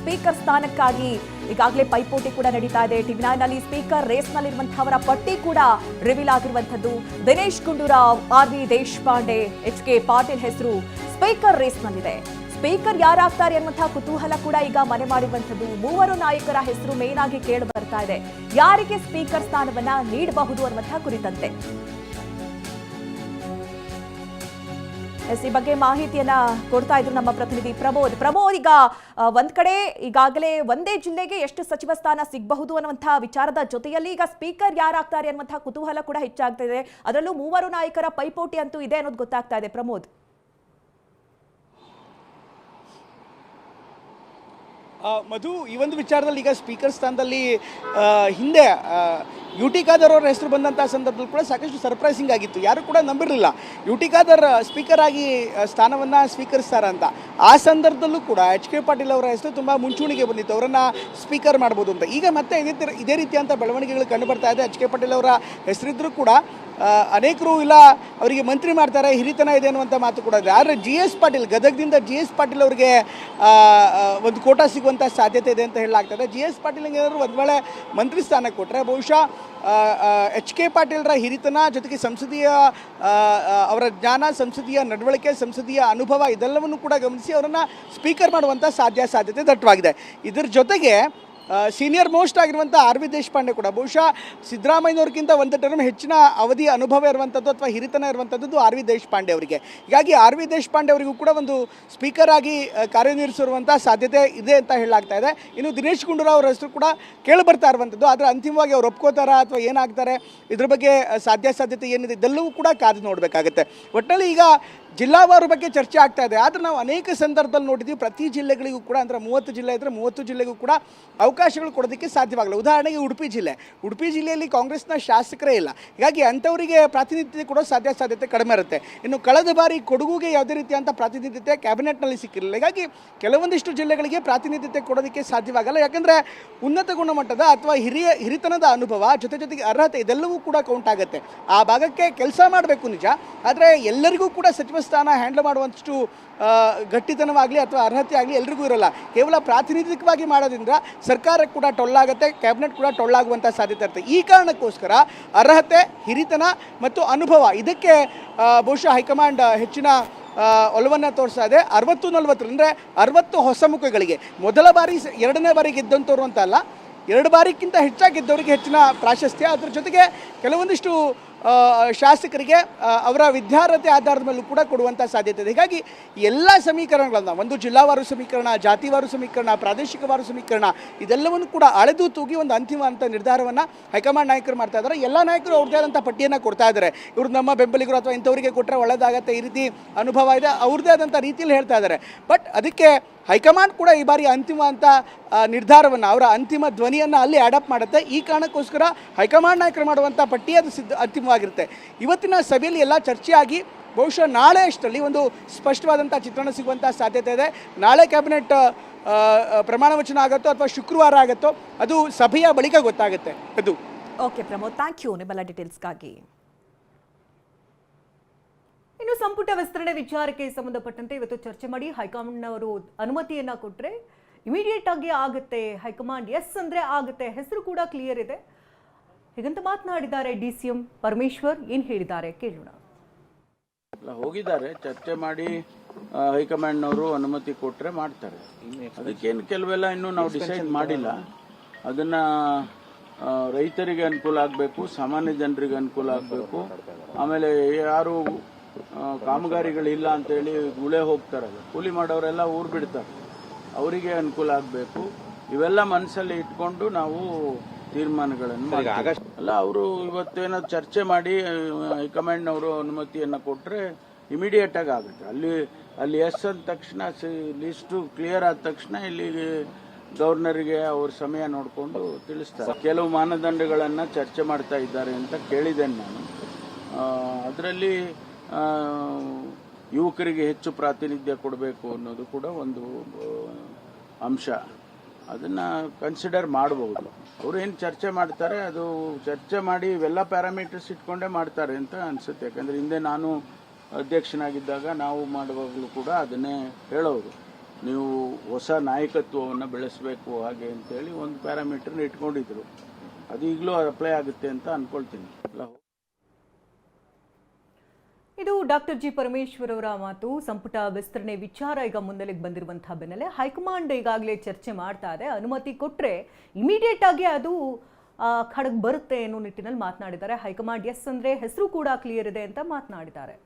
Speaker ಸ್ಥಾನಕ್ಕಾಗಿ ಈಗಾಗಲೇ ಪೈಪೋಟಿ ಕೂಡ ನಡೀತಾ ಇದೆ. ಟಿವಿ9 ನಲ್ಲಿ ಸ್ಪೀಕರ್ ರೇಸ್ ನಲ್ಲಿರುವಂತಹವರ ಪಟ್ಟಿ ಕೂಡ ರಿವೀಲ್ ಆಗಿರುವಂತದ್ದು. ದಿನೇಶ್ ಗುಂಡೂರಾವ್, ಆರ್.ವಿ. ದೇಶಪಾಂಡೆ, ಎಚ್.ಕೆ. ಪಾಟೀಲ್ ಹೆಸರು ಸ್ಪೀಕರ್ ರೇಸ್ ನಲ್ಲಿದೆ. ಸ್ಪೀಕರ್ ಯಾರಾಗ್ತಾರೆ ಅನ್ನುವಂತಹ ಕುತೂಹಲ ಕೂಡ ಈಗ ಮನೆ ಮಾಡಿರುವಂತದ್ದು. ಮೂವರು ನಾಯಕರ ಹೆಸರು ಮೇನ್ ಆಗಿ ಕೇಳಿ ಬರ್ತಾ ಇದೆ. ಯಾರಿಗೆ ಸ್ಪೀಕರ್ ಸ್ಥಾನವನ್ನ ನೀಡಬಹುದು ಅನ್ನುವಂತಹ ಕುರಿತಂತೆ ಈ ಬಗ್ಗೆ ಮಾಹಿತಿಯನ್ನ ಕೊಡ್ತಾ ಇದ್ರು ನಮ್ಮ ಪ್ರತಿನಿಧಿ ಪ್ರಮೋದ್. ಈಗ ಒಂದ್ ಕಡೆ ಈಗಾಗಲೇ ಒಂದೇ ಜಿಲ್ಲೆಗೆ ಎಷ್ಟು ಸಚಿವ ಸ್ಥಾನ ಸಿಗಬಹುದು ಅನ್ನುವಂತಹ ವಿಚಾರದ ಜೊತೆಯಲ್ಲಿ ಈಗ ಸ್ಪೀಕರ್ ಯಾರಾಗ್ತಾರೆ ಅನ್ನುವಂತಹ ಕುತೂಹಲ ಕೂಡ ಹೆಚ್ಚಾಗ್ತಿದೆ. ಅದರಲ್ಲೂ ಮೂವರು ನಾಯಕರ ಪೈಪೋಟಿ ಅಂತೂ ಇದೆ ಅನ್ನೋದು ಗೊತ್ತಾಗ್ತಾ ಇದೆ. ಪ್ರಮೋದ್, ಮಧು, ಈ ಒಂದು ವಿಚಾರದಲ್ಲಿ ಈಗ ಸ್ಪೀಕರ್ ಸ್ಥಾನದಲ್ಲಿ ಹಿಂದೆ ಯುಟಿ ಖಾದರ್ ಅವರ ಹೆಸರು ಬಂದಂಥ ಸಂದರ್ಭದಲ್ಲಿ ಕೂಡ ಸಾಕಷ್ಟು ಸರ್ಪ್ರೈಸಿಂಗ್ ಆಗಿತ್ತು. ಯಾರು ಕೂಡ ನಂಬಿರಲಿಲ್ಲ ಯುಟಿ ಖಾದರ್ ಸ್ಪೀಕರ್ ಆಗಿ ಸ್ಥಾನವನ್ನು ಸ್ವೀಕರಿಸ್ತಾರೆ ಅಂತ. ಆ ಸಂದರ್ಭದಲ್ಲೂ ಕೂಡ ಎಚ್.ಕೆ. ಪಾಟೀಲ್ ಅವರ ಹೆಸರು ತುಂಬ ಮುಂಚೂಣಿಗೆ ಬಂದಿತ್ತು, ಅವರನ್ನು ಸ್ಪೀಕರ್ ಮಾಡ್ಬೋದು ಅಂತ. ಈಗ ಮತ್ತೆ ಇದೇ ರೀತಿಯಂಥ ಬೆಳವಣಿಗೆಗಳು ಕಂಡು ಬರ್ತಾ ಇದೆ. ಎಚ್.ಕೆ. ಪಾಟೀಲ್ ಅವರ ಹೆಸರಿದ್ರೂ ಕೂಡ ಅನೇಕರು ಇಲ್ಲ ಅವರಿಗೆ ಮಂತ್ರಿ ಮಾಡ್ತಾರೆ, ಹಿರಿತನ ಇದೆ ಅನ್ನುವಂಥ ಮಾತು ಕೂಡ ಇದೆ. ಆದರೆ G.S. ಪಾಟೀಲ್, ಗದಗದಿಂದ G.S. ಪಾಟೀಲ್ ಅವರಿಗೆ ಒಂದು ಕೋಟಾ ಸಿಗುವಂಥ ಸಾಧ್ಯತೆ ಇದೆ ಅಂತ ಹೇಳಲಾಗ್ತದೆ. G.S. ಪಾಟೀಲ್ಗೆ ಏನಾದರೂ ಒಂದು ವೇಳೆ ಮಂತ್ರಿ ಸ್ಥಾನ ಕೊಟ್ಟರೆ ಬಹುಶಃ ಎಚ್.ಕೆ. ಪಾಟೀಲ್ರ ಹಿರಿತನ ಜೊತೆಗೆ ಸಂಸದೀಯ ಅವರ ಜ್ಞಾನ, ಸಂಸದೀಯ ನಡವಳಿಕೆ, ಸಂಸದೀಯ ಅನುಭವ ಇದೆಲ್ಲವನ್ನು ಕೂಡ ಗಮನಿಸಿ ಅವರನ್ನು ಸ್ಪೀಕರ್ ಮಾಡುವಂಥ ಸಾಧ್ಯತೆ ದಟ್ಟವಾಗಿದೆ. ಇದರ ಜೊತೆಗೆ ಸೀನಿಯರ್ ಮೋಸ್ಟ್ ಆಗಿರುವಂಥ ಆರ್.ವಿ. ದೇಶಪಾಂಡೆ ಕೂಡ ಬಹುಶಃ ಸಿದ್ದರಾಮಯ್ಯನವ್ರಿಗಿಂತ ಒಂದು ಟರ್ಮ್ ಹೆಚ್ಚಿನ ಅವಧಿ ಅನುಭವ ಇರುವಂಥದ್ದು ಅಥವಾ ಹಿರಿತನ ಇರುವಂಥದ್ದು ಆರ್.ವಿ. ದೇಶಪಾಂಡೆ ಅವರಿಗೆ. ಹೀಗಾಗಿ ಆರ್.ವಿ. ದೇಶಪಾಂಡೆ ಅವರಿಗೂ ಕೂಡ ಒಂದು ಸ್ಪೀಕರ್ ಆಗಿ ಕಾರ್ಯನಿರ್ವಹಿಸಿರುವಂಥ ಸಾಧ್ಯತೆ ಇದೆ ಅಂತ ಹೇಳಲಾಗ್ತಾ ಇದೆ. ಇನ್ನು ದಿನೇಶ್ ಗುಂಡೂರಾವ್ ಅವರ ಹೆಸರು ಕೂಡ ಕೇಳಿಬರ್ತಾ ಇರುವಂಥದ್ದು. ಆದರೆ ಅಂತಿಮವಾಗಿ ಅವ್ರು ಒಪ್ಕೋತಾರಾ ಅಥವಾ ಏನಾಗ್ತಾರೆ, ಇದ್ರ ಬಗ್ಗೆ ಸಾಧ್ಯತೆ ಏನಿದೆ ಇದೆಲ್ಲವೂ ಕೂಡ ಕಾದು ನೋಡಬೇಕಾಗುತ್ತೆ. ಒಟ್ಟಿನಲ್ಲಿ ಈಗ ಜಿಲ್ಲಾವಾರು ಬಗ್ಗೆ ಚರ್ಚೆ ಆಗ್ತಾ ಇದೆ. ಆದರೆ ನಾವು ಅನೇಕ ಸಂದರ್ಭದಲ್ಲಿ ನೋಡಿದ್ದೀವಿ, ಪ್ರತಿ ಜಿಲ್ಲೆಗಳಿಗೂ ಕೂಡ ಅಂದರೆ 30 ಜಿಲ್ಲೆ ಇದ್ದರೆ 30 ಜಿಲ್ಲೆಗೂ ಕೂಡ ಅವಕಾಶಗಳು ಕೊಡೋದಕ್ಕೆ ಸಾಧ್ಯವಾಗಲ್ಲ. ಉದಾಹರಣೆಗೆ ಉಡುಪಿ ಜಿಲ್ಲೆಯಲ್ಲಿ ಕಾಂಗ್ರೆಸ್ನ ಶಾಸಕರೇ ಇಲ್ಲ. ಹೀಗಾಗಿ ಅಂಥವರಿಗೆ ಪ್ರಾತಿನಿಧ್ಯತೆ ಕೊಡೋ ಸಾಧ್ಯತೆ ಕಡಿಮೆ ಇರುತ್ತೆ. ಇನ್ನು ಕಳೆದ ಬಾರಿ ಕೊಡಗುಗೆ ಯಾವುದೇ ರೀತಿಯಂಥ ಪ್ರಾತಿನಿಧ್ಯತೆ ಕ್ಯಾಬಿನೆಟ್ನಲ್ಲಿ ಸಿಕ್ಕಿರಲಿಲ್ಲ. ಹೀಗಾಗಿ ಕೆಲವೊಂದಿಷ್ಟು ಜಿಲ್ಲೆಗಳಿಗೆ ಪ್ರಾತಿನಿಧ್ಯತೆ ಕೊಡೋದಕ್ಕೆ ಸಾಧ್ಯವಾಗಲ್ಲ. ಯಾಕಂದರೆ ಉನ್ನತ ಗುಣಮಟ್ಟದ ಅಥವಾ ಹಿರಿತನದ ಅನುಭವ ಜೊತೆಗೆ ಅರ್ಹತೆ ಇದೆಲ್ಲವೂ ಕೂಡ ಕೌಂಟ್ ಆಗುತ್ತೆ. ಆ ಭಾಗಕ್ಕೆ ಕೆಲಸ ಮಾಡಬೇಕು ನಿಜ, ಆದರೆ ಎಲ್ಲರಿಗೂ ಕೂಡ ಸಚಿವ ಸ್ಥಾನ ಹ್ಯಾಂಡಲ್ ಮಾಡುವಷ್ಟು ಗಟ್ಟಿತನವಾಗಲಿ ಅಥವಾ ಅರ್ಹತೆ ಆಗಲಿ ಎಲ್ರಿಗೂ ಇರಲ್ಲ. ಕೇವಲ ಪ್ರಾತಿನಿಧಿಕವಾಗಿ ಮಾಡೋದ್ರಿಂದ ಸರ್ಕಾರ ಕೂಡ ಟೊಳ್ಳಾಗುತ್ತೆ, ಕ್ಯಾಬಿನೆಟ್ ಕೂಡ ಟೊಳ್ಳಾಗುವಂಥ ಸಾಧ್ಯತೆ ಇರುತ್ತೆ. ಈ ಕಾರಣಕ್ಕೋಸ್ಕರ ಅರ್ಹತೆ, ಹಿರಿತನ ಮತ್ತು ಅನುಭವ ಇದಕ್ಕೆ ಬಹುಶಃ ಹೈಕಮಾಂಡ್ ಹೆಚ್ಚಿನ ಒಲವನ್ನು ತೋರಿಸ್ತಾ ಇದೆ. 60-40 ಅಂದರೆ 60 ಹೊಸ ಮುಖಗಳಿಗೆ, ಮೊದಲ ಬಾರಿ 2ನೇ ಬಾರಿ ಗೆದ್ದಂಥವ್ರು ಅಂತ ಅಲ್ಲ, 2 ಬಾರಿಗಿಂತ ಹೆಚ್ಚಾಗಿದ್ದವರಿಗೆ ಹೆಚ್ಚಿನ ಪ್ರಾಶಸ್ತ್ಯ, ಅದರ ಜೊತೆಗೆ ಕೆಲವೊಂದಿಷ್ಟು ಶಾಸಕರಿಗೆ ಅವರ ವಿದ್ಯಾರ್ಹತೆ ಆಧಾರದ ಮೇಲೂ ಕೂಡ ಕೊಡುವಂಥ ಸಾಧ್ಯತೆ ಇದೆ. ಹೀಗಾಗಿ ಎಲ್ಲ ಸಮೀಕರಣಗಳನ್ನು, ಒಂದು ಜಿಲ್ಲಾವಾರು ಸಮೀಕರಣ, ಜಾತಿವಾರು ಸಮೀಕರಣ, ಪ್ರಾದೇಶಿಕವಾರು ಸಮೀಕರಣ ಇದೆಲ್ಲವನ್ನು ಕೂಡ ಅಳೆದು ತೂಗಿ ಒಂದು ಅಂತಿಮ ಅಂತ ನಿರ್ಧಾರವನ್ನು ಹೈಕಮಾಂಡ್ ನಾಯಕರು ಮಾಡ್ತಾ ಇದ್ದಾರೆ. ಎಲ್ಲ ನಾಯಕರು ಅವ್ರದ್ದೇ ಆದಂಥ ಪಟ್ಟಿಯನ್ನು ಕೊಡ್ತಾ ಇದ್ದಾರೆ. ಇವರು ನಮ್ಮ ಬೆಂಬಲಿಗರು ಅಥವಾ ಇಂಥವರಿಗೆ ಕೊಟ್ಟರೆ ಒಳ್ಳೆಯದಾಗತ್ತೆ, ಈ ರೀತಿ ಅನುಭವ ಇದೆ, ಅವ್ರದ್ದೇ ಆದಂಥ ರೀತಿಯಲ್ಲಿ ಹೇಳ್ತಾ ಇದ್ದಾರೆ. ಬಟ್ ಅದಕ್ಕೆ ಹೈಕಮಾಂಡ್ ಕೂಡ ಈ ಬಾರಿ ಅಂತಿಮ ಅಂತ ನಿರ್ಧಾರವನ್ನು, ಅವರ ಅಂತಿಮ ಧ್ವನಿಯನ್ನು ಅಲ್ಲಿ ಅಡಾಪ್ಟ್ ಮಾಡುತ್ತೆ. ಈ ಕಾರಣಕ್ಕೋಸ್ಕರ ಹೈಕಮಾಂಡ್ ನಾಯಕರು ಮಾಡುವಂಥ ಪಟ್ಟಿ ಅದು ಅಂತಿಮವಾಗಿರುತ್ತೆ. ಇವತ್ತಿನ ಸಭೆಯಲ್ಲಿ ಎಲ್ಲ ಚರ್ಚೆಯಾಗಿ ಬಹುಶಃ ನಾಳೆ ಅಷ್ಟರಲ್ಲಿ ಒಂದು ಸ್ಪಷ್ಟವಾದಂಥ ಚಿತ್ರಣ ಸಿಗುವಂಥ ಸಾಧ್ಯತೆ ಇದೆ. ನಾಳೆ ಕ್ಯಾಬಿನೆಟ್ ಪ್ರಮಾಣ ವಚನ ಆಗುತ್ತೋ ಅಥವಾ ಶುಕ್ರವಾರ ಆಗುತ್ತೋ ಅದು ಸಭೆಯ ಬಳಿಕ ಗೊತ್ತಾಗುತ್ತೆ. ಅದು ಓಕೆ ಪ್ರಮೋದ್, ಥ್ಯಾಂಕ್ ಯು ನಿಮ್ಮೆಲ್ಲ ಡೀಟೇಲ್ಸ್ಗಾಗಿ. ಇನ್ನು ಸಂಪುಟ ವಿಸ್ತರಣೆ ವಿಚಾರಕ್ಕೆ ಸಂಬಂಧಪಟ್ಟಂತೆ ಇವತ್ತು ಚರ್ಚೆ ಮಾಡಿ ಹೈಕಮಾಂಡ್ನವರು ಅನುಮತಿಯನ್ನ ಕೊಟ್ಟರೆ ಇಮಿಡಿಯೇಟ್ ಆಗಿ ಆಗುತ್ತೆ. ಹೈಕಮಾಂಡ್ ಎಸ್ ಅಂದ್ರೆ ಆಗುತ್ತೆ, ಹೆಸರು ಕೂಡ ಕ್ಲಿಯರ್ ಇದೆ ಹೀಗಂತ ಮಾತನಾಡಿದ್ದಾರೆ DCM ಪರಮೇಶ್ವರ್. ಏನು ಹೇಳಿದ್ದಾರೆ ಕೇಳೋಣ. ಹೋಗಿದ್ದಾರೆ, ಚರ್ಚೆ ಮಾಡಿ ಹೈಕಮಾಂಡ್ನವರು ಅನುಮತಿ ಕೊಟ್ಟರೆ ಮಾಡ್ತಾರೆ. ಅದಕ್ಕೇನು ಕೆಲವೆಲ್ಲ ಇನ್ನೂ ನಾವು ಡಿಸೈಡ್ ಮಾಡಿಲ್ಲ. ಅದನ್ನ ರೈತರಿಗೆ ಅನುಕೂಲ ಆಗಬೇಕು, ಸಾಮಾನ್ಯ ಜನರಿಗೆ ಅನುಕೂಲ ಆಗಬೇಕು, ಆಮೇಲೆ ಯಾರು ಕಾಮಗಾರಿಗಳಿಲ್ಲ ಅಂತೇಳಿ ಗುಳೆ ಹೋಗ್ತಾರಲ್ಲ, ಕೂಲಿ ಮಾಡೋರೆಲ್ಲ ಊರು ಬಿಡ್ತಾರೆ, ಅವರಿಗೆ ಅನುಕೂಲ ಆಗಬೇಕು. ಇವೆಲ್ಲ ಮನಸ್ಸಲ್ಲಿ ಇಟ್ಕೊಂಡು ನಾವು ತೀರ್ಮಾನಗಳನ್ನು ಅಲ್ಲ. ಅವರು ಇವತ್ತೇನೋ ಚರ್ಚೆ ಮಾಡಿ ಹೈಕಮಾಂಡ್ನವರು ಅನುಮತಿಯನ್ನು ಕೊಟ್ಟರೆ ಇಮಿಡಿಯೇಟ್ ಆಗಿ ಆಗುತ್ತೆ. ಅಲ್ಲಿ ಎಸ್ ಅಂದ ತಕ್ಷಣ ಲಿಸ್ಟು ಕ್ಲಿಯರ್ ಆದ ತಕ್ಷಣ ಇಲ್ಲಿ ಗವರ್ನರ್ಗೆ ಅವ್ರ ಸಮಯ ನೋಡಿಕೊಂಡು ತಿಳಿಸ್ತಾರೆ. ಕೆಲವು ಮಾನದಂಡಗಳನ್ನು ಚರ್ಚೆ ಮಾಡ್ತಾ ಇದ್ದಾರೆ ಅಂತ ಕೇಳಿದ್ದೇನೆ ನಾನು. ಅದರಲ್ಲಿ ಯುವಕರಿಗೆ ಹೆಚ್ಚು ಪ್ರಾತಿನಿಧ್ಯ ಕೊಡಬೇಕು ಅನ್ನೋದು ಕೂಡ ಒಂದು ಅಂಶ. ಅದನ್ನು ಕನ್ಸಿಡರ್ ಮಾಡಬಹುದು. ಅವರು ಏನು ಚರ್ಚೆ ಮಾಡ್ತಾರೆ ಅದು ಚರ್ಚೆ ಮಾಡಿ ಇವೆಲ್ಲ ಪ್ಯಾರಾಮೀಟರ್ಸ್ ಇಟ್ಕೊಂಡೇ ಮಾಡ್ತಾರೆ ಅಂತ ಅನಿಸುತ್ತೆ. ಯಾಕಂದರೆ ಹಿಂದೆ ನಾನು ಅಧ್ಯಕ್ಷನಾಗಿದ್ದಾಗ ನಾವು ಮಾಡುವಾಗಲೂ ಕೂಡ ಅದನ್ನೇ ಹೇಳೋರು. ನೀವು ಹೊಸ ನಾಯಕತ್ವವನ್ನು ಬೆಳೆಸಬೇಕು ಹಾಗೆ ಅಂತೇಳಿ ಒಂದು ಪ್ಯಾರಾಮೀಟರ್ನ ಇಟ್ಕೊಂಡಿದ್ರು. ಅದು ಈಗಲೂ ಅಪ್ಲೈ ಆಗುತ್ತೆ ಅಂತ ಅಂದ್ಕೊಳ್ತೀನಿ. ಇದು ಡಾಕ್ಟರ್ ಜಿ ಪರಮೇಶ್ವರ್ ಅವರ ಮಾತು. ಸಂಪುಟ ವಿಸ್ತರಣೆ ವಿಚಾರ ಈಗ ಮುನ್ನೆಲೆಗೆ ಬಂದಿರುವಂತಹ ಬೆನ್ನಲ್ಲೇ ಹೈಕಮಾಂಡ್ ಈಗಾಗಲೇ ಚರ್ಚೆ ಮಾಡ್ತಾ ಇದೆ. ಅನುಮತಿ ಕೊಟ್ಟರೆ ಇಮಿಡಿಯೇಟ್ ಆಗಿ ಅದು ಖಡಕ್ ಬರುತ್ತೆ ಅನ್ನೋ ನಿಟ್ಟಿನಲ್ಲಿ ಮಾತನಾಡಿದ್ದಾರೆ. ಹೈಕಮಾಂಡ್ ಎಸ್ ಅಂದರೆ ಹೆಸರು ಕೂಡ ಕ್ಲಿಯರ್ ಇದೆ ಅಂತ ಮಾತನಾಡಿದ್ದಾರೆ.